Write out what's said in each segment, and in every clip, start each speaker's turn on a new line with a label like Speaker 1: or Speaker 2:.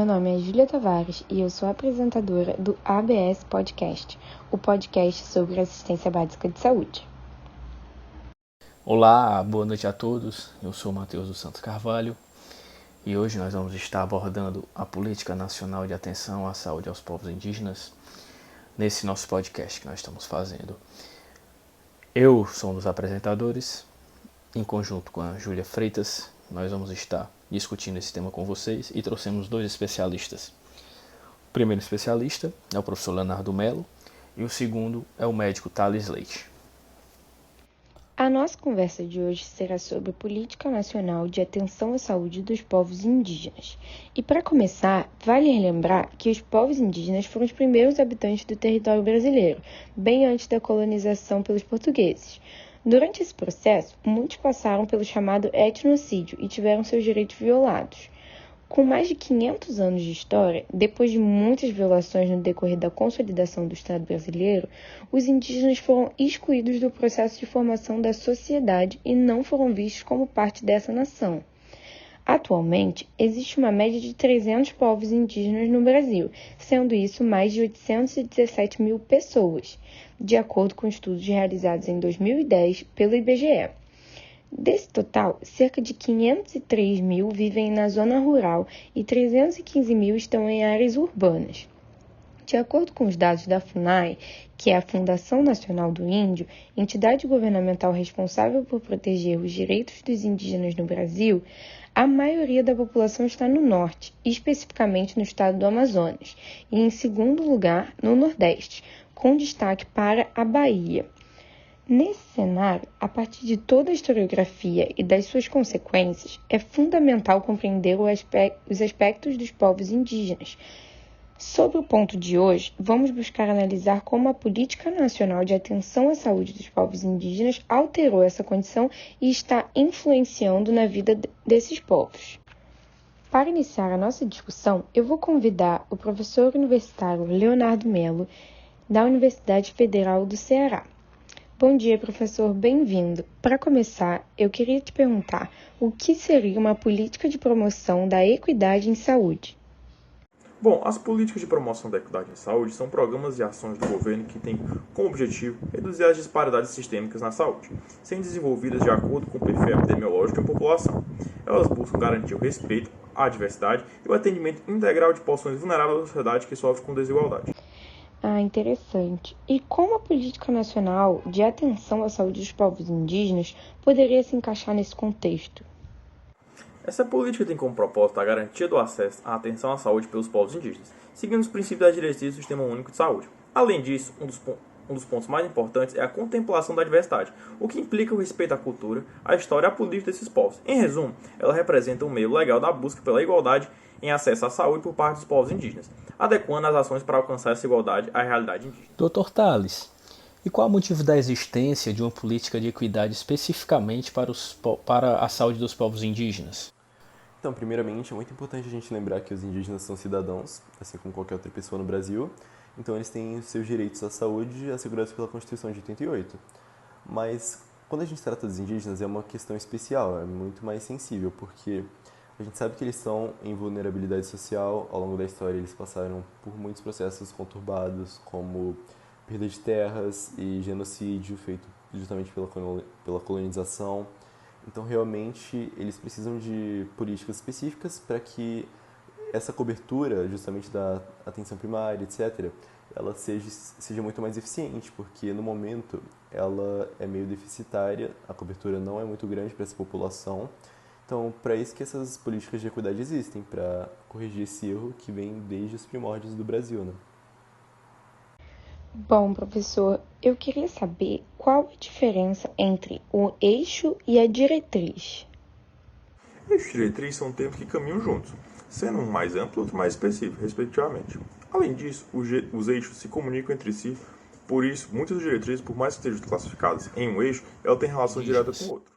Speaker 1: nome é Júlia Tavares e eu sou apresentadora do ABS Podcast, o podcast sobre assistência básica de saúde.
Speaker 2: Olá, boa noite a todos. Eu sou Matheus dos Santos Carvalho e hoje nós vamos estar abordando a Política Nacional de Atenção à Saúde aos Povos Indígenas nesse nosso podcast que nós estamos fazendo. Eu sou um dos apresentadores, em conjunto com a Júlia Freitas, nós vamos estar discutindo esse tema com vocês e trouxemos dois especialistas. O primeiro especialista é o professor Leonardo Melo e o segundo é o médico Thales Leite.
Speaker 1: A nossa conversa de hoje será sobre a Política Nacional de Atenção à Saúde dos Povos Indígenas. E para começar, vale relembrar que os povos indígenas foram os primeiros habitantes do território brasileiro, bem antes da colonização pelos portugueses. Durante esse processo, muitos passaram pelo chamado etnocídio e tiveram seus direitos violados. Com mais de 500 anos de história, depois de muitas violações no decorrer da consolidação do Estado brasileiro, os indígenas foram excluídos do processo de formação da sociedade e não foram vistos como parte dessa nação. Atualmente, existe uma média de 300 povos indígenas no Brasil, sendo isso mais de 817 mil pessoas, de acordo com estudos realizados em 2010 pelo IBGE. Desse total, cerca de 503 mil vivem na zona rural e 315 mil estão em áreas urbanas. De acordo com os dados da FUNAI, que é a Fundação Nacional do Índio, entidade governamental responsável por proteger os direitos dos indígenas no Brasil, a maioria da população está no norte, especificamente no estado do Amazonas, e em segundo lugar no nordeste, com destaque para a Bahia. Nesse cenário, a partir de toda a historiografia e das suas consequências, é fundamental compreender os aspectos dos povos indígenas. Sobre o ponto de hoje, vamos buscar analisar como a Política Nacional de Atenção à Saúde dos Povos Indígenas alterou essa condição e está influenciando na vida desses povos. Para iniciar a nossa discussão, eu vou convidar o professor universitário Leonardo Melo, da Universidade Federal do Ceará. Bom dia, professor, bem-vindo. Para começar, eu queria te perguntar o que seria uma política de promoção da equidade em saúde?
Speaker 3: Bom, as políticas de promoção da equidade em saúde são programas e ações do governo que têm como objetivo reduzir as disparidades sistêmicas na saúde, sendo desenvolvidas de acordo com o perfil epidemiológico da população. Elas buscam garantir o respeito à diversidade e o atendimento integral de porções vulneráveis da sociedade que sofrem com desigualdade.
Speaker 1: Interessante. E como a Política Nacional de Atenção à Saúde dos Povos Indígenas poderia se encaixar nesse contexto?
Speaker 3: Essa política tem como propósito a garantia do acesso à atenção à saúde pelos povos indígenas, seguindo os princípios das diretrizes do Sistema Único de Saúde. Além disso, um dos pontos mais importantes é a contemplação da diversidade, o que implica o respeito à cultura, à história e à política desses povos. Em resumo, ela representa um meio legal da busca pela igualdade em acesso à saúde por parte dos povos indígenas, adequando as ações para alcançar essa igualdade à realidade indígena.
Speaker 2: Dr. Thales, e qual é o motivo da existência de uma política de equidade especificamente para a saúde dos povos indígenas?
Speaker 4: Então, primeiramente, é muito importante a gente lembrar que os indígenas são cidadãos, assim como qualquer outra pessoa no Brasil, então eles têm os seus direitos à saúde assegurados pela Constituição de 88. Mas, quando a gente trata dos indígenas, é uma questão especial, é muito mais sensível, porque a gente sabe que eles estão em vulnerabilidade social, ao longo da história eles passaram por muitos processos conturbados, como perda de terras e genocídio feito justamente pela colonização. Então, realmente, eles precisam de políticas específicas para que essa cobertura, justamente da atenção primária, etc., ela seja muito mais eficiente, porque, no momento, ela é meio deficitária, a cobertura não é muito grande para essa população. Então, para isso que essas políticas de equidade existem, para corrigir esse erro que vem desde os primórdios do Brasil, né?
Speaker 1: Bom, professor, eu queria saber qual a diferença entre o eixo e a diretriz.
Speaker 3: Eixo e diretriz são termos que caminham juntos, sendo um mais amplo e outro mais específico, respectivamente. Além disso, os eixos se comunicam entre si, por isso, muitas das diretrizes, por mais que estejam classificadas em um eixo, elas têm relação direta com o outro.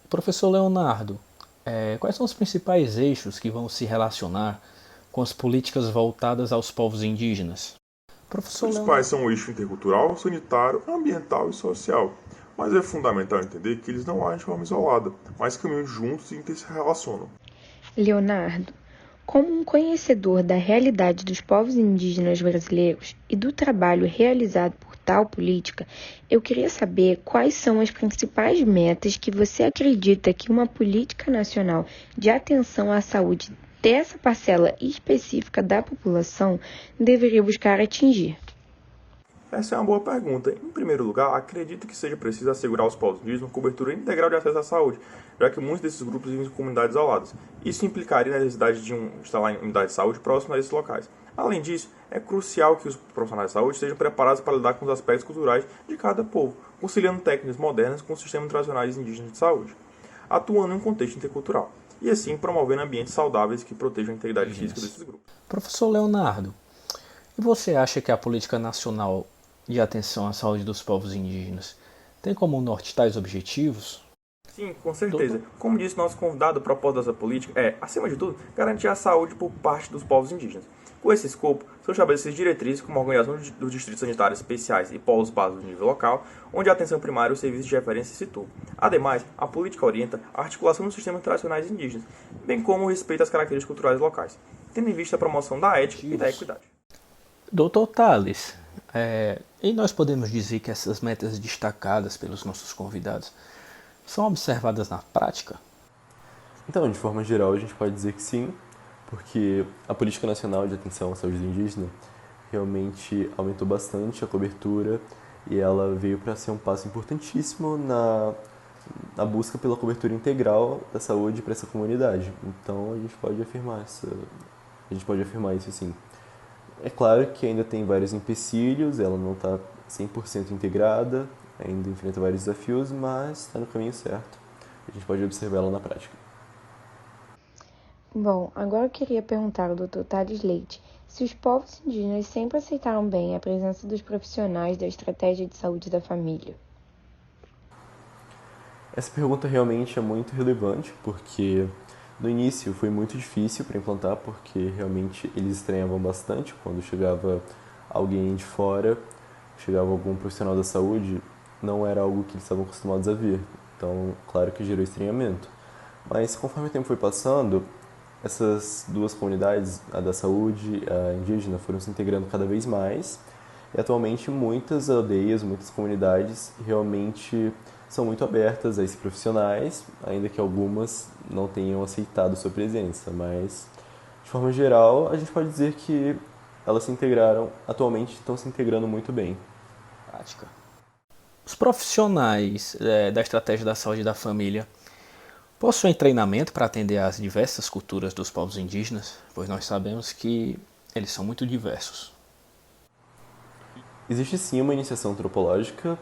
Speaker 2: Professor Leonardo, quais são os principais eixos que vão se relacionar com as políticas voltadas aos povos indígenas?
Speaker 3: Os principais são o eixo intercultural, sanitário, ambiental e social. Mas é fundamental entender que eles não agem de forma isolada, mas caminham juntos e interrelacionam.
Speaker 1: Leonardo, Como um conhecedor da realidade dos povos indígenas brasileiros e do trabalho realizado por tal política, eu queria saber quais são as principais metas que você acredita que uma política nacional de atenção à saúde dessa parcela específica da população deveria buscar atingir.
Speaker 3: Essa é uma boa pergunta. Em primeiro lugar, acredito que seja preciso assegurar aos povos indígenas uma cobertura integral de acesso à saúde, já que muitos desses grupos vivem em comunidades isoladas. Isso implicaria na necessidade de instalar unidades de saúde próximas a esses locais. Além disso, é crucial que os profissionais de saúde estejam preparados para lidar com os aspectos culturais de cada povo, conciliando técnicas modernas com os sistemas tradicionais indígenas de saúde, atuando em um contexto intercultural, e assim promovendo ambientes saudáveis que protejam a integridade física desses grupos.
Speaker 2: Professor Leonardo, e você acha que a política nacional de atenção à saúde dos povos indígenas tem como norte tais objetivos?
Speaker 3: Sim, com certeza. Como disse nosso convidado, o propósito dessa política é, acima de tudo, garantir a saúde por parte dos povos indígenas. Com esse escopo, são estabelecidas diretrizes como a organização dos distritos sanitários especiais e polos básicos do nível local, onde a atenção primária e os serviços de referência se situam. Ademais, a política orienta a articulação dos sistemas tradicionais indígenas, bem como o respeito às características culturais locais, tendo em vista a promoção da ética e da equidade.
Speaker 2: Dr. Tales, e nós podemos dizer que essas metas destacadas pelos nossos convidados são observadas na prática?
Speaker 4: Então, de forma geral, a gente pode dizer que sim, porque a Política Nacional de Atenção à Saúde Indígena realmente aumentou bastante a cobertura e ela veio para ser um passo importantíssimo na busca pela cobertura integral da saúde para essa comunidade. Então, a gente pode afirmar isso sim. É claro que ainda tem vários empecilhos, ela não está 100% integrada, ainda enfrenta vários desafios, mas está no caminho certo. A gente pode observar ela na prática.
Speaker 1: Bom, agora eu queria perguntar ao Dr. Tales Leite se os povos indígenas sempre aceitaram bem a presença dos profissionais da estratégia de saúde da família.
Speaker 4: Essa pergunta realmente é muito relevante, porque no início foi muito difícil para implantar, porque realmente eles estranhavam bastante quando chegava alguém de fora, chegava algum profissional da saúde, não era algo que eles estavam acostumados a ver. Então, claro que gerou estranhamento. Mas conforme o tempo foi passando, essas duas comunidades, a da saúde e a indígena, foram se integrando cada vez mais. E atualmente muitas aldeias, muitas comunidades realmente são muito abertas a esses profissionais, ainda que algumas não tenham aceitado sua presença. Mas, de forma geral, a gente pode dizer que elas se integraram, atualmente estão se integrando muito bem.
Speaker 2: Prática. Os profissionais da estratégia da saúde da família possuem treinamento para atender às diversas culturas dos povos indígenas, pois nós sabemos que eles são muito diversos.
Speaker 4: Existe sim uma iniciação antropológica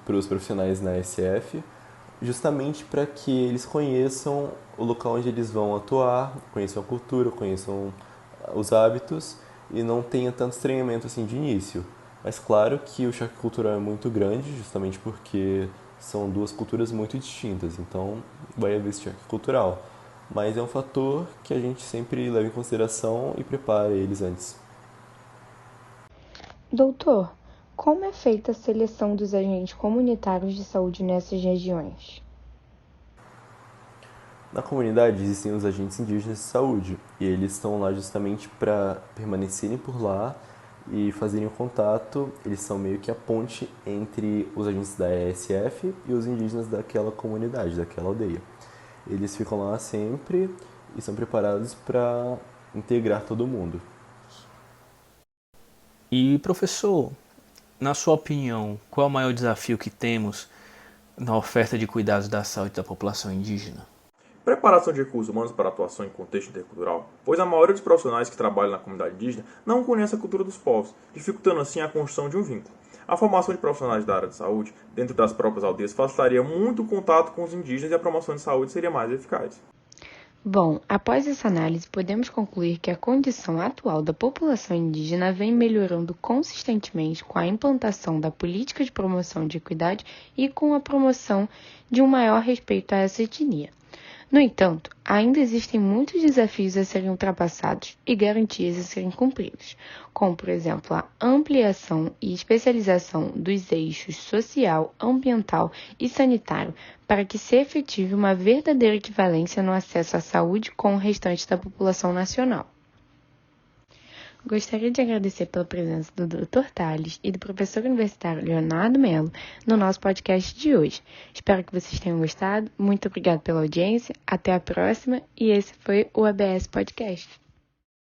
Speaker 4: para os profissionais na SF, justamente para que eles conheçam o local onde eles vão atuar, conheçam a cultura, conheçam os hábitos e não tenha tanto estranhamento assim de início. Mas claro que o choque cultural é muito grande, justamente porque são duas culturas muito distintas, então vai haver esse choque cultural. Mas é um fator que a gente sempre leva em consideração e prepara eles antes.
Speaker 1: Doutor, como é feita a seleção dos agentes comunitários de saúde nessas regiões?
Speaker 4: Na comunidade existem os agentes indígenas de saúde e eles estão lá justamente para permanecerem por lá e fazerem o contato. Eles são meio que a ponte entre os agentes da ESF e os indígenas daquela comunidade, daquela aldeia. Eles ficam lá sempre e são preparados para integrar todo mundo.
Speaker 2: E professor, na sua opinião, qual é o maior desafio que temos na oferta de cuidados da saúde da população indígena?
Speaker 3: Preparação de recursos humanos para atuação em contexto intercultural, pois a maioria dos profissionais que trabalham na comunidade indígena não conhece a cultura dos povos, dificultando assim a construção de um vínculo. A formação de profissionais da área de saúde, dentro das próprias aldeias, facilitaria muito o contato com os indígenas e a promoção de saúde seria mais eficaz.
Speaker 1: Bom, após essa análise, podemos concluir que a condição atual da população indígena vem melhorando consistentemente com a implantação da política de promoção de equidade e com a promoção de um maior respeito a essa etnia. No entanto, ainda existem muitos desafios a serem ultrapassados e garantias a serem cumpridas, como, por exemplo, a ampliação e especialização dos eixos social, ambiental e sanitário para que se efetive uma verdadeira equivalência no acesso à saúde com o restante da população nacional. Gostaria de agradecer pela presença do Dr. Tales e do professor universitário Leonardo Mello no nosso podcast de hoje. Espero que vocês tenham gostado. Muito obrigada pela audiência. Até a próxima. E esse foi o ABS Podcast.